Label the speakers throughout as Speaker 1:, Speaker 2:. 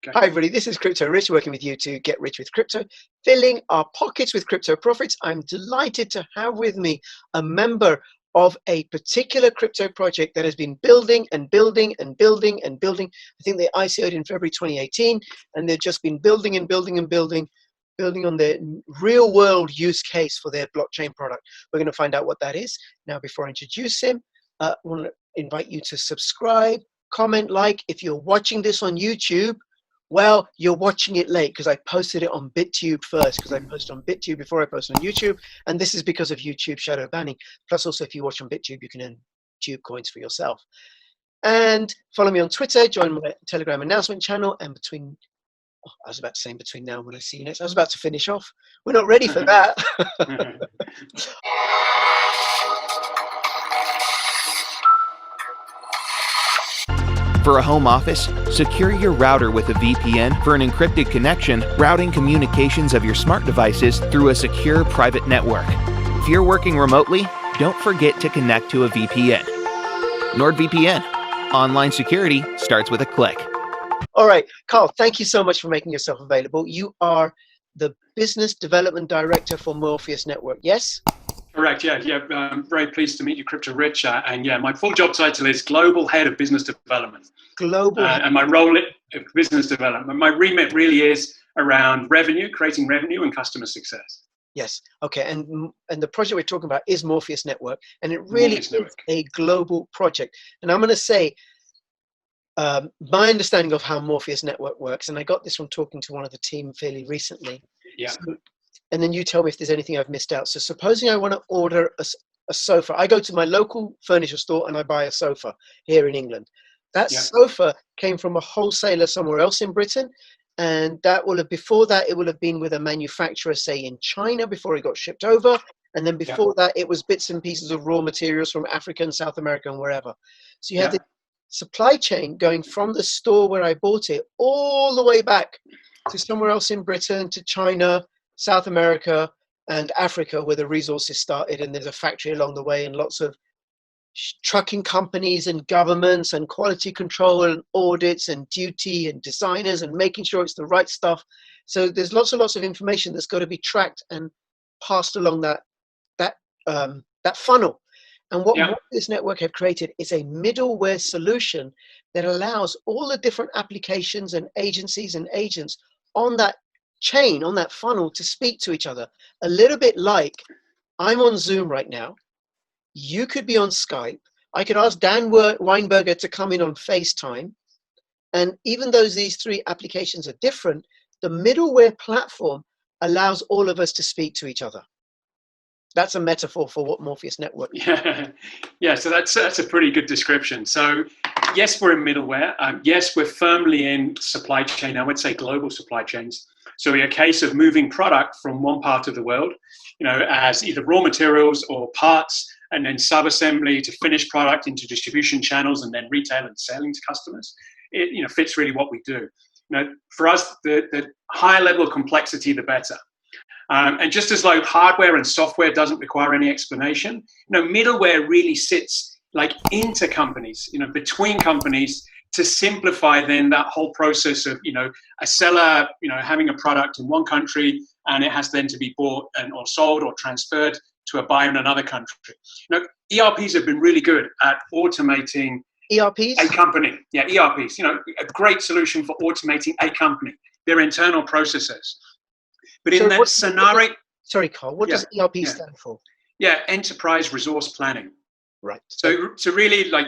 Speaker 1: Okay.
Speaker 2: Hi everybody, this is Crypto Rich, working with you to get rich with crypto, filling our pockets with crypto profits. I'm delighted to have with me a member of a particular crypto project that has been building and building and building and building. I think they ICO'd in February 2018, and they've just been building and building and building on their real world use case for their blockchain product. We're going to find out what that is. Now, before I introduce him, I want to invite you to subscribe, comment, like. If you're watching this on YouTube, well, you're watching it late because I posted it on BitTube first, because I post on BitTube before I post on YouTube. And this is because of YouTube shadow banning. Plus, also, if you watch on BitTube, you can earn Tube coins for yourself. And follow me on Twitter, join my Telegram announcement channel. And between, I was about to say between now and when I see you next, I was about to finish off. We're not ready for that.
Speaker 3: For a home office, secure your router with a VPN for an encrypted connection, routing communications of your smart devices through a secure private network. If you're working remotely, don't forget to connect to a VPN. NordVPN. Online security starts with a click.
Speaker 2: All right, Karl, thank you so much for making yourself available. You are the Business Development Director for Morpheus Network, yes?
Speaker 1: Correct, yeah. I'm very pleased to meet you, Crypto Rich. And yeah, my full job title is Global Head of Business Development.
Speaker 2: Global Head.
Speaker 1: And my role in business development, my remit really is around revenue, creating revenue and customer success.
Speaker 2: Yes, okay, and the project we're talking about is Morpheus Network, and it really is a global project. And I'm going to say, my understanding of how Morpheus Network works, and I got this from talking to one of the team fairly recently.
Speaker 1: Yeah.
Speaker 2: So, and then you tell me if there's anything I've missed out. So supposing I want to order a sofa, I go to my local furniture store and I buy a sofa here in England. That sofa came from a wholesaler somewhere else in Britain, and that will have, before that, it will have been with a manufacturer, say in China, before it got shipped over. And then before that, it was bits and pieces of raw materials from Africa and South America and wherever. So you have the supply chain going from the store where I bought it all the way back to somewhere else in Britain, to China, South America, and Africa, where the resources started. And there's a factory along the way, and lots of trucking companies and governments and quality control and audits and duty and designers and making sure it's the right stuff. So there's lots and lots of information that's got to be tracked and passed along that funnel. And what Morpheus Network have created is a middleware solution that allows all the different applications and agencies and agents on that chain, on that funnel, to speak to each other. A little bit like I'm on Zoom right now. You could be on Skype. I could ask Dan Weinberger to come in on FaceTime. And even though these three applications are different, the middleware platform allows all of us to speak to each other. That's a metaphor for what Morpheus Network is.
Speaker 1: Yeah, so that's a pretty good description. So yes, we're in middleware. Yes, we're firmly in supply chain. I would say global supply chains. So in a case of moving product from one part of the world, as either raw materials or parts, and then sub-assembly to finished product into distribution channels, and then retail and selling to customers, it fits really what we do. For us, the higher level of complexity, the better. And just as like hardware and software doesn't require any explanation, middleware really sits like into companies, between companies, to simplify then that whole process of, a seller, having a product in one country and it has then to be bought or sold or transferred to a buyer in another country. ERPs have been really good at automating
Speaker 2: ERPs?
Speaker 1: A company. Yeah, ERPs, a great solution for automating a company, their internal processes. But in that scenario...
Speaker 2: Sorry, Karl, what does ERP stand for?
Speaker 1: Yeah, Enterprise Resource Planning.
Speaker 2: Right.
Speaker 1: So really, like,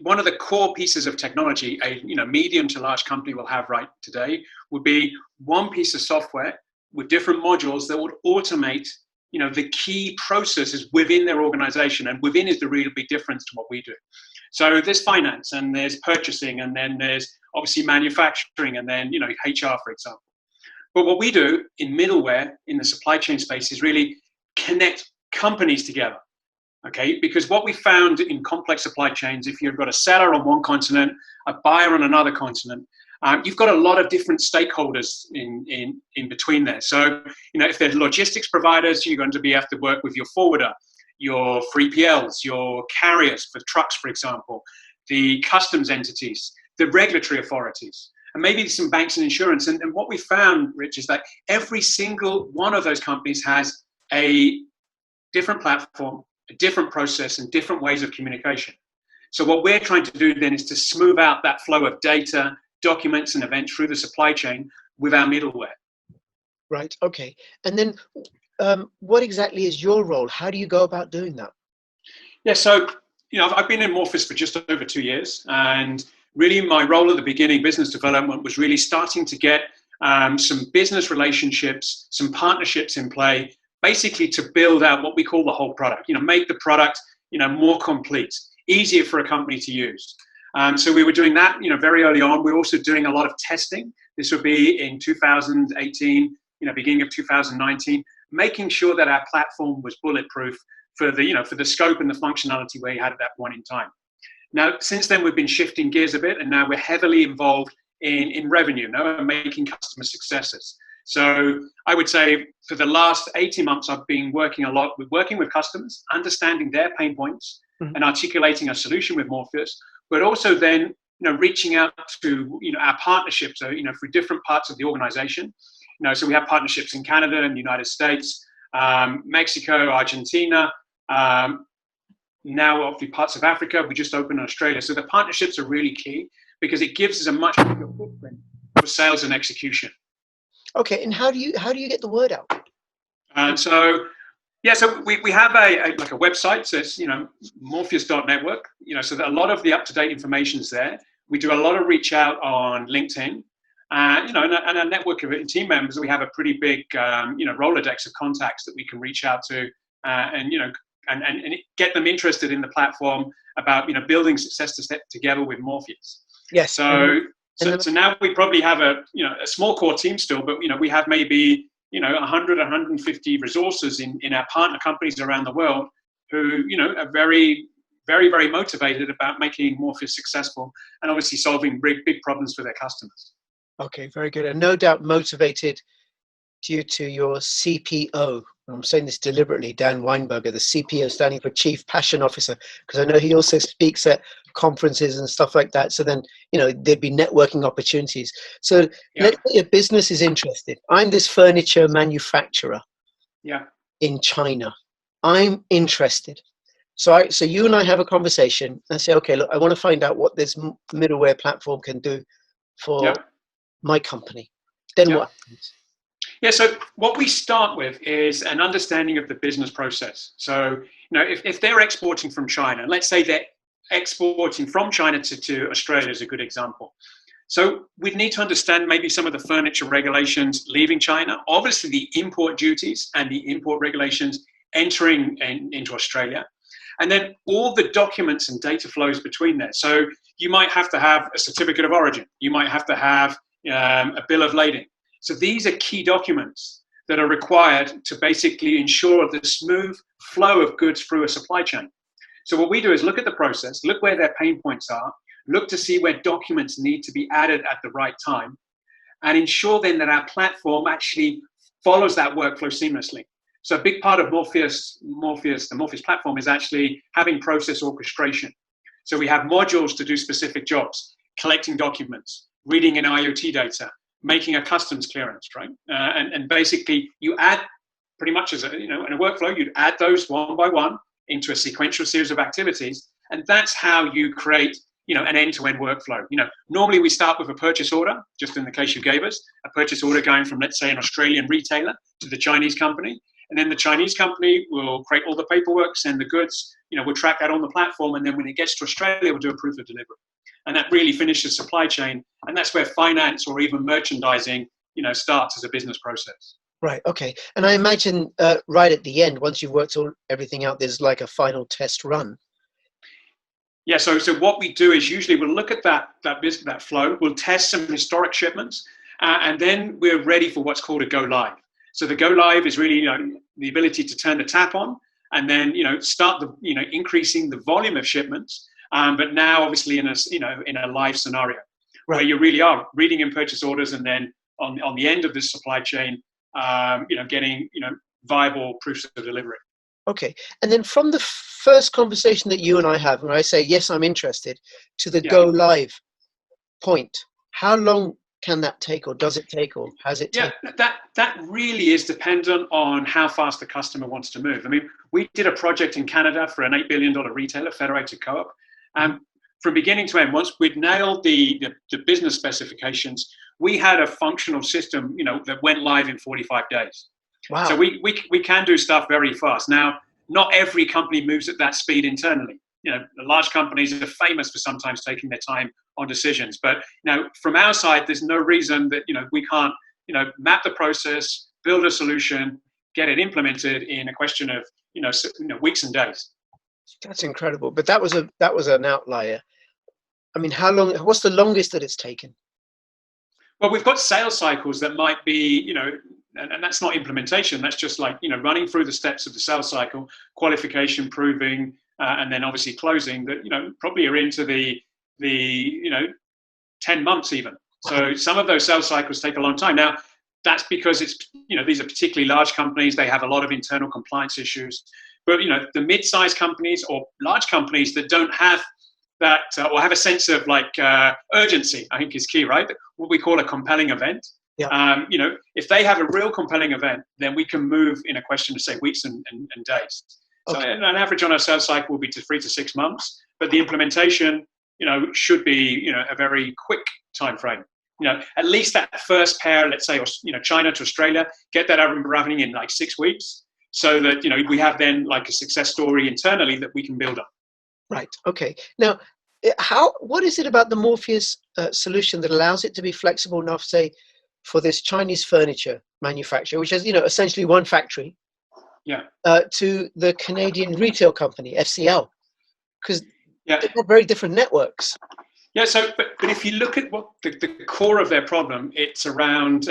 Speaker 1: one of the core pieces of technology a medium to large company will have right today would be one piece of software with different modules that would automate the key processes within their organization. And within is the really big difference to what we do. So there's finance, and there's purchasing, and then there's obviously manufacturing, and then HR, for example. But what we do in middleware in the supply chain space is really connect companies together. Okay, because what we found in complex supply chains, if you've got a seller on one continent, a buyer on another continent, you've got a lot of different stakeholders in between there. So, if there's logistics providers, you're going to have to work with your forwarder, your 3PLs, your carriers for trucks, for example, the customs entities, the regulatory authorities. and maybe some banks and insurance. And what we found, Rich, is that every single one of those companies has a different platform, a different process, and different ways of communication. So what we're trying to do then is to smooth out that flow of data, documents, and events through the supply chain with our middleware.
Speaker 2: Right. Okay. And then what exactly is your role? How do you go about doing that?
Speaker 1: Yeah, so I've been in Morpheus for just over 2 years, and really my role at the beginning, business development, was really starting to get some business relationships, some partnerships in play, basically to build out what we call the whole product. Make the product more complete, easier for a company to use. So we were doing that very early on. We're also doing a lot of testing. This would be in 2018, beginning of 2019, making sure that our platform was bulletproof for the scope and the functionality we had at that point in time. Now, since then, we've been shifting gears a bit, and now we're heavily involved in revenue, and making customer successes. So I would say for the last 18 months, I've been working with customers, understanding their pain points, and articulating a solution with Morpheus, but also then reaching out to our partnerships, so for different parts of the organization. So we have partnerships in Canada and the United States, Mexico, Argentina, now obviously parts of Africa. We just opened in Australia. So the partnerships are really key because it gives us a much bigger footprint for sales and execution. Okay,
Speaker 2: and how do you get the word out?
Speaker 1: So we have a website. So it's Morpheus.network. So that a lot of the up-to-date information is there. We do a lot of reach out on LinkedIn. And a network of team members, we have a pretty big, Rolodex of contacts that we can reach out to, and get them interested in the platform about, building success together with Morpheus.
Speaker 2: Yes.
Speaker 1: So now we probably have a small core team still, but we have maybe 100, 150 resources in our partner companies around the world who are very, very, very motivated about making Morpheus successful and obviously solving big problems for their customers.
Speaker 2: Okay, very good. And no doubt motivated due to your CPO. I'm saying this deliberately, Dan Weinberger, the CPO standing for Chief Passion Officer, because I know he also speaks at conferences and stuff like that. So then, there'd be networking opportunities. So let's say a business is interested. I'm this furniture manufacturer in China. I'm interested. So you and I have a conversation and say, okay, look, I want to find out what this middleware platform can do for my company. Then what happens?
Speaker 1: Yeah, so what we start with is an understanding of the business process. So, if they're exporting from China, let's say they're exporting from China to Australia is a good example. So we'd need to understand maybe some of the furniture regulations leaving China, obviously the import duties and the import regulations entering into Australia, and then all the documents and data flows between there. So you might have to have a certificate of origin. You might have to have a bill of lading. So these are key documents that are required to basically ensure the smooth flow of goods through a supply chain. So what we do is look at the process, look where their pain points are, look to see where documents need to be added at the right time, and ensure then that our platform actually follows that workflow seamlessly. So a big part of the Morpheus platform is actually having process orchestration. So we have modules to do specific jobs, collecting documents, reading in IoT data, making a customs clearance, right? And basically you add pretty much as in a workflow, you'd add those one by one into a sequential series of activities. And that's how you create, an end-to-end workflow. Normally we start with a purchase order, just in the case you gave us, a purchase order going from, let's say, an Australian retailer to the Chinese company. And then the Chinese company will create all the paperwork, send the goods, we'll track that on the platform. And then when it gets to Australia, we'll do a proof of delivery. And that really finishes supply chain. And that's where finance or even merchandising, starts as a business process.
Speaker 2: Right. Okay. And I imagine right at the end, once you've worked everything out, there's like a final test run.
Speaker 1: Yeah. So what we do is usually we'll look at that flow. We'll test some historic shipments, and then we're ready for what's called a go live. So the go live is really the ability to turn the tap on, and then start increasing the volume of shipments. But now, obviously, in a live scenario, where you really are reading in purchase orders, and then on the end of this supply chain, getting viable proofs of delivery.
Speaker 2: Okay, and then from the first conversation that you and I have, when I say yes, I'm interested, to the go live point, how long can that take, or does it take, or has it taken?
Speaker 1: Yeah, that really is dependent on how fast the customer wants to move. I mean, we did a project in Canada for an $8 billion retailer, Federated Co-op. From beginning to end, once we'd nailed the business specifications, we had a functional system, that went live in 45 days.
Speaker 2: Wow.
Speaker 1: So we can do stuff very fast. Now, not every company moves at that speed internally. The large companies are famous for sometimes taking their time on decisions. But from our side, there's no reason that we can't map the process, build a solution, get it implemented in a question of weeks and days.
Speaker 2: That's incredible. But that was an outlier. I mean, how long? What's the longest that it's taken?
Speaker 1: Well, we've got sales cycles that might be and that's not implementation. That's just like running through the steps of the sales cycle, qualification, proving. And then obviously closing that, probably are into the 10 months even. So some of those sales cycles take a long time. Now, that's because it's, these are particularly large companies. They have a lot of internal compliance issues. But, the mid-sized companies or large companies that don't have that or have a sense of urgency, I think is key, right? What we call a compelling event.
Speaker 2: Yeah.
Speaker 1: If they have a real compelling event, then we can move in a question of, say, weeks and days. So an average on our sales cycle will be 3 to 6 months, but the implementation, should be, a very quick time frame. At least that first pair, let's say, China to Australia, get that up and running in 6 weeks, so that we have then a success story internally that we can build on.
Speaker 2: Right. Okay. Now, what is it about the Morpheus solution that allows it to be flexible enough, say, for this Chinese furniture manufacturer, which has essentially one factory?
Speaker 1: Yeah.
Speaker 2: To the Canadian retail company, FCL, because
Speaker 1: they've
Speaker 2: got very different networks.
Speaker 1: Yeah. So, but if you look at what the core of their problem, it's around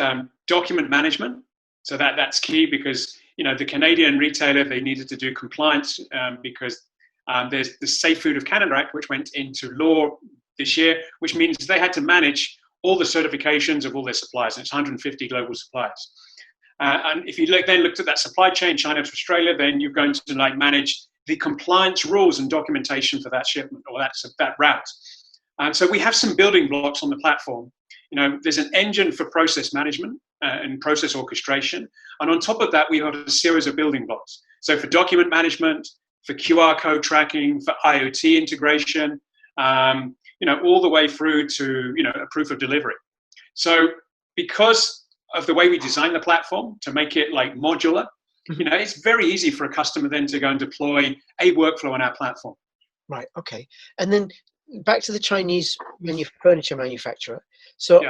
Speaker 1: document management. So that's key because the Canadian retailer, they needed to do compliance because there's the Safe Food of Canada Act, which went into law this year, which means they had to manage all the certifications of all their suppliers. And it's 150 global suppliers. And if you then looked at that supply chain, China to Australia, then you're going to manage the compliance rules and documentation for that shipment or that route. And so we have some building blocks on the platform. There's an engine for process management and process orchestration. And on top of that, we have a series of building blocks. So for document management, for QR code tracking, for IoT integration, all the way through to, a proof of delivery. So because of the way we design the platform to make it modular, it's very easy for a customer then to go and deploy a workflow on our platform.
Speaker 2: Right. Okay. And then back to the Chinese furniture manufacturer. So,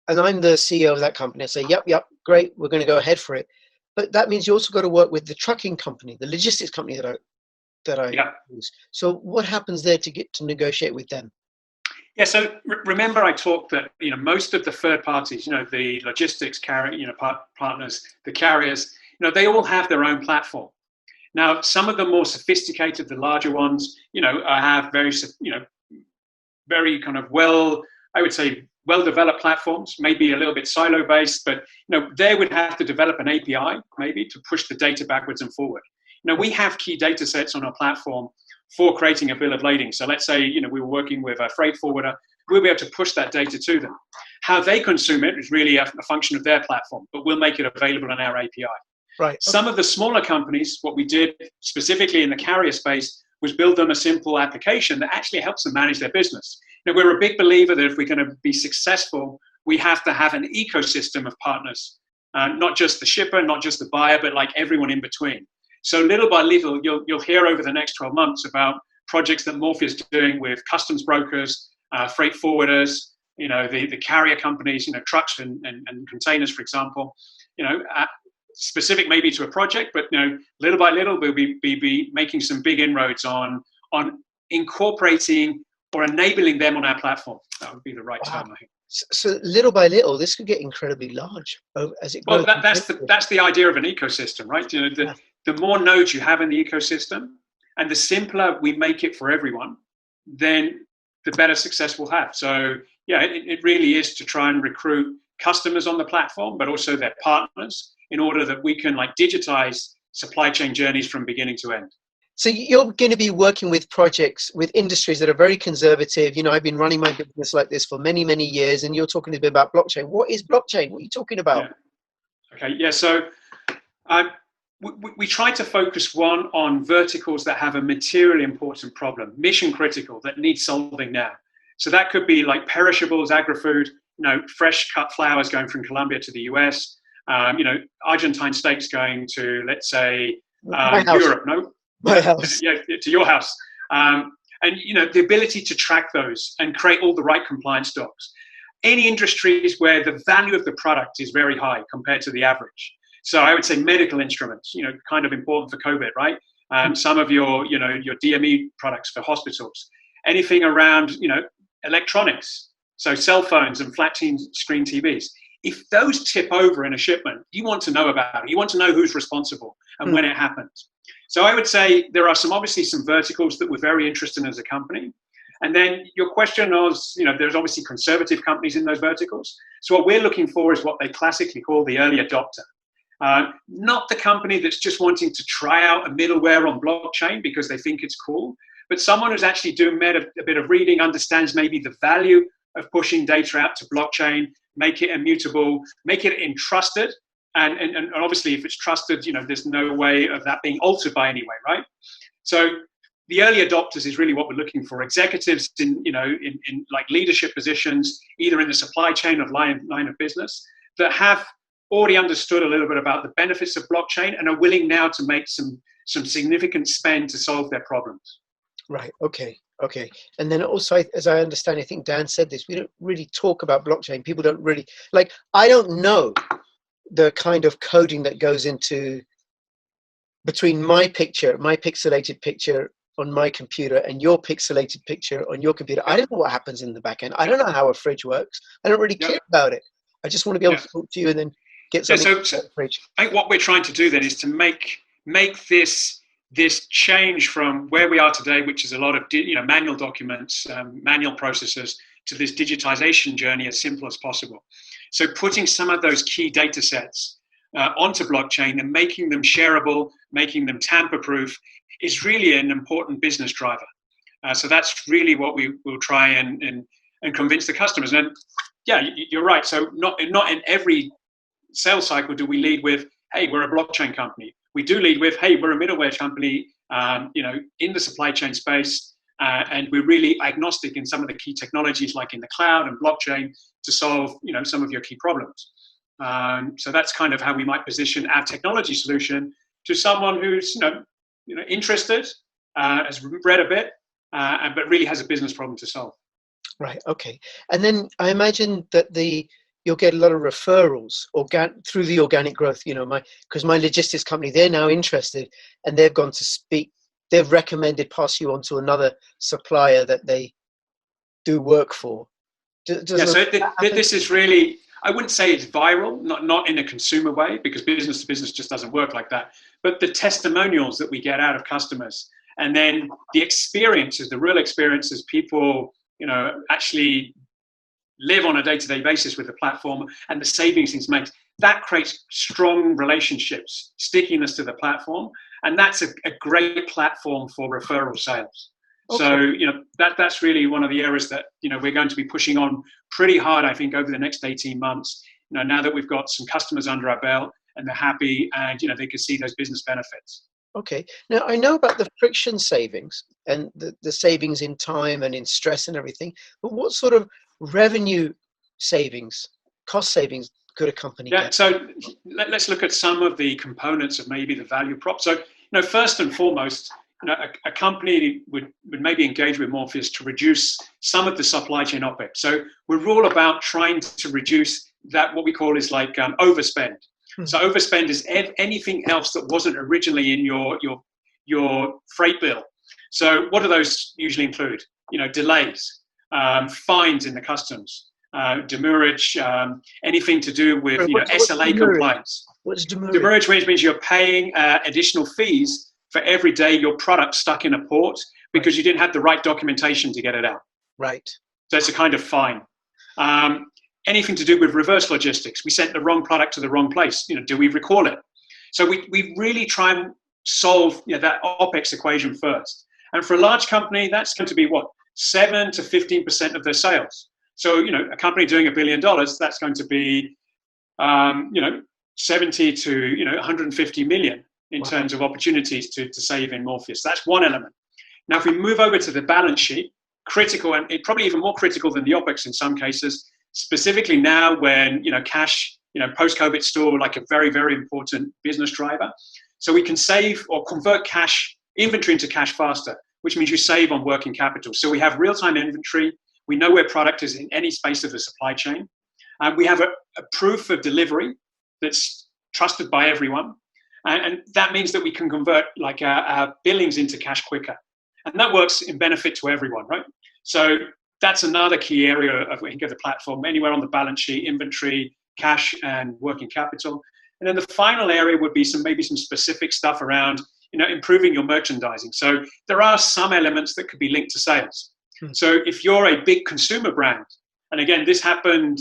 Speaker 2: and I'm the CEO of that company. I say, yep, great. We're going to go ahead for it. But that means you also got to work with the trucking company, the logistics company that I use. So what happens there to get to negotiate with them?
Speaker 1: Yeah, so remember I talked that most of the third parties, the logistics partners, the carriers, they all have their own platform. Now, some of the more sophisticated, the larger ones, have very kind of well-developed platforms, maybe a little bit silo-based, but they would have to develop an API maybe to push the data backwards and forward. We have key data sets on our platform for creating a bill of lading. So let's say, we were working with a freight forwarder, we'll be able to push that data to them. How they consume it is really a function of their platform, but we'll make it available on our API.
Speaker 2: Right. Okay.
Speaker 1: Some of the smaller companies, what we did specifically in the carrier space was build them a simple application that actually helps them manage their business. We're a big believer that if we're going to be successful, we have to have an ecosystem of partners, not just the shipper, not just the buyer, but everyone in between. So little by little, you'll hear over the next 12 months about projects that Morpheus is doing with customs brokers, freight forwarders, the carrier companies, trucks and containers, for example, specific maybe to a project, but little by little, we'll be making some big inroads on incorporating or enabling them on our platform. That would be the right term, I think.
Speaker 2: So little by little, this could get incredibly large as it grows.
Speaker 1: Well, that's the idea of an ecosystem, right? The more nodes you have in the ecosystem, and the simpler we make it for everyone, then the better success we'll have. So yeah, it really is to try and recruit customers on the platform, but also their partners, in order that we can digitize supply chain journeys from beginning to end.
Speaker 2: So you're going to be working with projects, with industries that are very conservative. You know, I've been running my business like this for many, many years, and you're talking a bit about blockchain. What is blockchain? What are you talking about?
Speaker 1: Yeah. Okay, yeah, so we try to focus on verticals that have a materially important problem, mission critical, that needs solving now. So that could be like perishables, agri-food, fresh cut flowers going from Colombia to the US, Argentine steaks going to, let's say, Europe, no?
Speaker 2: My house.
Speaker 1: Yeah, to your house. And, the ability to track those and create all the right compliance docs. Any industries where the value of the product is very high compared to the average. So I would say medical instruments, kind of important for COVID, right? Some of your DME products for hospitals. Anything around, electronics. So cell phones and flat screen TVs. If those tip over in a shipment, you want to know about it. You want to know who's responsible and when it happens. So I would say there are obviously some verticals that we're very interested in as a company. And then your question was, there's obviously conservative companies in those verticals. So what we're looking for is what they classically call the early adopter. Not the company that's just wanting to try out a middleware on blockchain because they think it's cool, but someone who's actually doing a bit of reading, understands maybe the value of pushing data out to blockchain, make it immutable, make it entrusted. And obviously, if it's trusted, there's no way of that being altered by any way, right? So the early adopters is really what we're looking for. Executives in like leadership positions, either in the supply chain of line of business, that have already understood a little bit about the benefits of blockchain and are willing now to make some significant spend to solve their problems.
Speaker 2: Right. Okay. And then also, as I understand, I think Dan said this, we don't really talk about blockchain. People don't really, I don't know the kind of coding that goes into between my pixelated picture on my computer and your pixelated picture on your computer. I don't know what happens in the back end. I don't know how a fridge works. I don't really care about it. I just want to be able to talk to you and then get something
Speaker 1: so
Speaker 2: the fridge.
Speaker 1: I think what we're trying to do then is to make this change from where we are today, which is a lot of manual documents, manual processes, to this digitization journey as simple as possible. So putting some of those key data sets onto blockchain and making them shareable, making them tamper-proof is really an important business driver. So that's really what we will try and convince the customers. And yeah, you're right. So not in every sales cycle do we lead with, hey, we're a blockchain company. We do lead with, hey, we're a middleware company, in the supply chain space. And we're really agnostic in some of the key technologies like in the cloud and blockchain to solve, some of your key problems. So that's kind of how we might position our technology solution to someone who's, interested, has read a bit, but really has a business problem to solve.
Speaker 2: Right. Okay. And then I imagine that you'll get a lot of referrals through the organic growth. Because my logistics company, they're now interested, and they've gone to speak. They've recommended pass you on to another supplier that they do work for.
Speaker 1: This is really, I wouldn't say it's viral, not in a consumer way, because business to business just doesn't work like that. But the testimonials that we get out of customers, and then the experiences, the real experiences people, actually live on a day-to-day basis with the platform, and the savings it makes, that creates strong relationships, stickiness to the platform. And that's a great platform for referral sales. Okay. So, that's really one of the areas that, we're going to be pushing on pretty hard, I think, over the next 18 months, now that we've got some customers under our belt and they're happy and, they can see those business benefits. Okay.
Speaker 2: Now, I know about the friction savings and the savings in time and in stress and everything, but what sort of revenue savings, cost savings could a company get?
Speaker 1: So let's look at some of the components of maybe the value prop. So, first and foremost, a company would maybe engage with Morpheus to reduce some of the supply chain OpEx. So we're all about trying to reduce that, what we call is like overspend. So overspend is anything else that wasn't originally in your freight bill. So what do those usually include? Delays, fines in the customs, demurrage, anything to do with SLA compliance.
Speaker 2: What's demurrage?
Speaker 1: Demurrage means you're paying additional fees for every day your product's stuck in a port because you didn't have the right documentation to get it out.
Speaker 2: Right.
Speaker 1: So it's a kind of fine. Anything to do with reverse logistics. We sent the wrong product to the wrong place. Do we recall it? So we really try and solve that OPEX equation first. And for a large company, that's going to be what, 7 to 15% of their sales. So, a company doing $1 billion, that's going to be, 70 to 150 million in terms of opportunities to save in Morpheus. That's one element. Now, if we move over to the balance sheet, critical, and probably even more critical than the OPEX in some cases, specifically now when, cash, post-COVID still like a very, very important business driver. So we can save or convert cash inventory into cash faster, which means you save on working capital. So we have real-time inventory. We know where product is in any space of the supply chain. We have a proof of delivery that's trusted by everyone. And that means that we can convert like our billings into cash quicker. And that works in benefit to everyone, right? So that's another key area of the platform, anywhere on the balance sheet, inventory, cash, and working capital. And then the final area would be maybe some specific stuff around, improving your merchandising. So there are some elements that could be linked to sales. So if you're a big consumer brand, and again, this happened,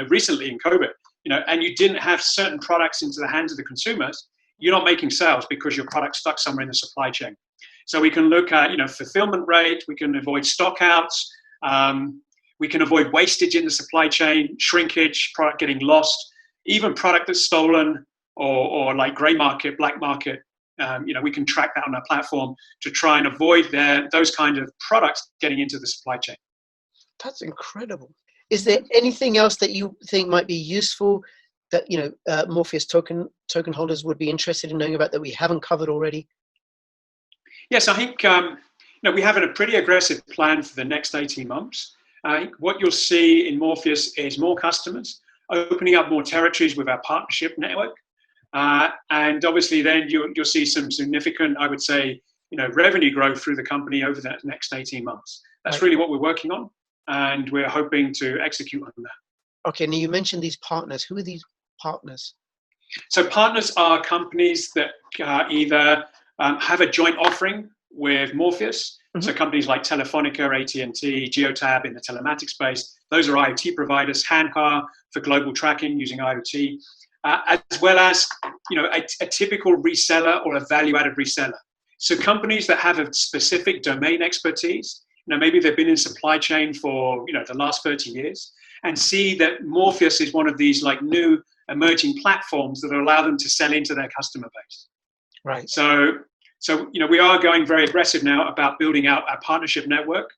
Speaker 1: recently in COVID, and you didn't have certain products into the hands of the consumers, you're not making sales because your product's stuck somewhere in the supply chain. So we can look at, fulfillment rate, we can avoid stockouts, we can avoid wastage in the supply chain, shrinkage, product getting lost, even product that's stolen or like gray market, black market. We can track that on our platform to try and avoid those kind of products getting into the supply chain.
Speaker 2: That's incredible. Is there anything else that you think might be useful that Morpheus token holders would be interested in knowing about that we haven't covered already?
Speaker 1: Yes, I think we have a pretty aggressive plan for the next 18 months. I think what you'll see in Morpheus is more customers, opening up more territories with our partnership network. And obviously then you'll see some significant, I would say, revenue growth through the company over the next 18 months. That's really what we're working on, and we're hoping to execute on that.
Speaker 2: Okay, now you mentioned these partners. Who are these partners?
Speaker 1: So partners are companies that either have a joint offering with Morpheus. Mm-hmm. So companies like Telefonica, AT&T, Geotab in the telematic space. Those are IoT providers. Hanwha for global tracking using IoT. As well as a typical reseller or a value-added reseller. So companies that have a specific domain expertise, maybe they've been in supply chain for the last 30 years, and see that Morpheus is one of these like new emerging platforms that allow them to sell into their customer base.
Speaker 2: Right.
Speaker 1: So we are going very aggressive now about building out our partnership network.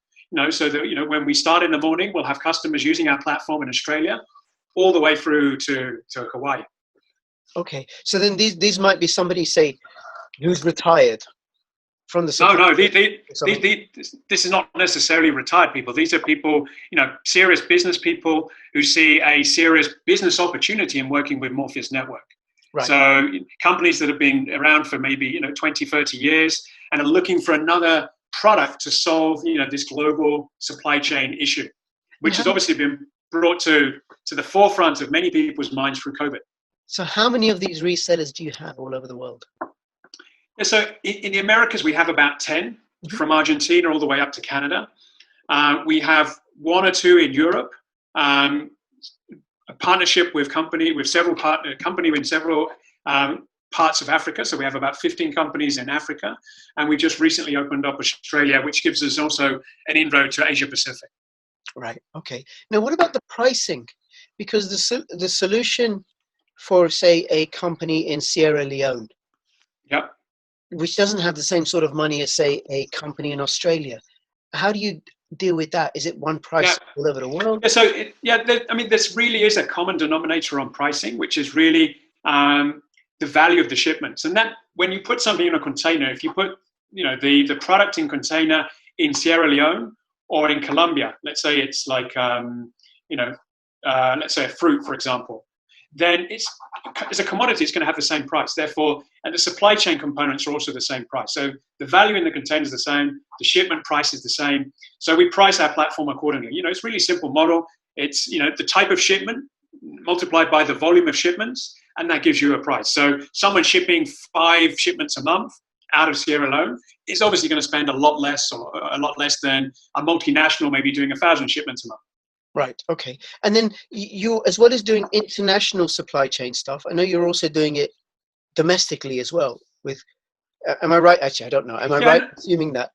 Speaker 1: So that when we start in the morning, we'll have customers using our platform in Australia, all the way through to Hawaii.
Speaker 2: Okay, so then these might be somebody, say, who's retired from the...
Speaker 1: No, this is not necessarily retired people. These are people, serious business people who see a serious business opportunity in working with Morpheus Network. Right. So companies that have been around for maybe 20, 30 years and are looking for another product to solve this global supply chain issue, which has obviously been brought to the forefront of many people's minds through COVID.
Speaker 2: So how many of these resellers do you have all over the world?
Speaker 1: Yeah, so in the Americas, we have about 10, from Argentina all the way up to Canada. We have 1 or 2 in Europe, a partnership with company in several parts of Africa. So we have about 15 companies in Africa. And we just recently opened up Australia, which gives us also an inroad to Asia Pacific.
Speaker 2: Right. Okay. Now, what about the pricing? Because the solution for, say, a company in Sierra Leone, which doesn't have the same sort of money as, say, a company in Australia, how do you deal with that? Is it one price all over the world?
Speaker 1: Yeah, so this really is a common denominator on pricing, which is really the value of the shipments. And that when you put something in a container, if you put the product in container in Sierra Leone or in Colombia, let's say it's like let's say a fruit, for example, then as a commodity, it's going to have the same price. Therefore, and the supply chain components are also the same price. So the value in the container is the same. The shipment price is the same. So we price our platform accordingly. It's really simple model. It's, the type of shipment multiplied by the volume of shipments, and that gives you a price. So someone shipping 5 shipments a month out of Sierra Leone is obviously going to spend a lot less than a multinational maybe doing 1,000 shipments a month.
Speaker 2: Right. Okay. And then you, as well as doing international supply chain stuff, I know you're also doing it domestically as well with Am I right? Actually, I don't know. Am I right assuming that?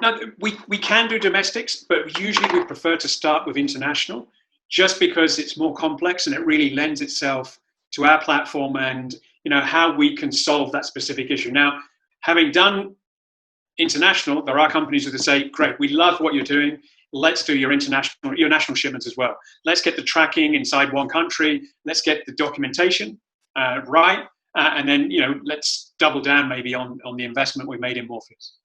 Speaker 1: No, we can do domestics, but usually we prefer to start with international, just because it's more complex and it really lends itself to our platform and how we can solve that specific issue. Now, having done international, there are companies that say, great, we love what you're doing. Let's do your national shipments as well. Let's get the tracking inside one country. Let's get the documentation right. And then, let's double down maybe on the investment we made in Morpheus.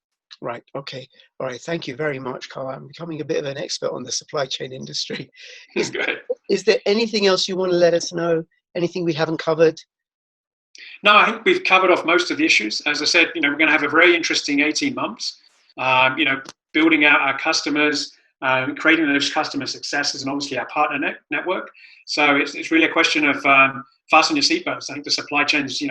Speaker 2: Right. Okay. All right. Thank you very much, Karl. I'm becoming a bit of an expert on the supply chain industry. Is there anything else you want to let us know? Anything we haven't covered?
Speaker 1: No, I think we've covered off most of the issues. As I said, we're going to have a very interesting 18 months, building out our customers, creating those customer successes, and obviously our partner network. So it's really a question of fasten your seatbelts. I think the supply chain is,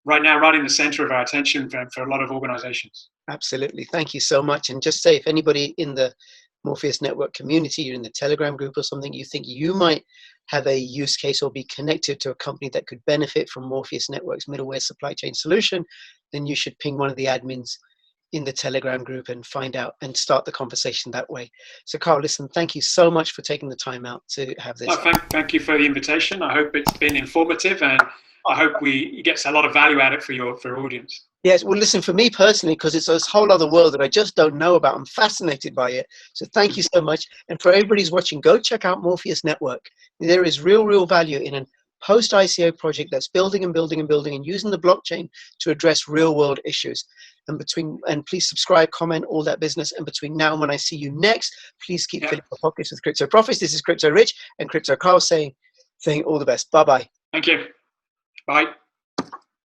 Speaker 1: right now, right in the center of our attention for a lot of organizations.
Speaker 2: Absolutely. Thank you so much. And just say, if anybody in the Morpheus Network community, you're in the Telegram group or something, you think you might have a use case or be connected to a company that could benefit from Morpheus Network's middleware supply chain solution, then you should ping one of the admins in the Telegram group and find out and start the conversation that way. So Karl, listen, thank you so much for taking the time out to have this.
Speaker 1: Thank you for the invitation. I hope it's been informative, and I hope we get a lot of value out of it for your audience.
Speaker 2: Yes, well, listen, for me personally, because it's this whole other world that I just don't know about, I'm fascinated by it. So thank you so much. And for everybody who's watching, go check out Morpheus Network. There is real value in a post-ICO project that's building and building and building and using the blockchain to address real-world issues. And please subscribe, comment, all that business. And between now and when I see you next, please keep filling your pockets with crypto profits. This is Crypto Rich and Crypto Karl saying all the best. Bye-bye.
Speaker 1: Thank you. Bye.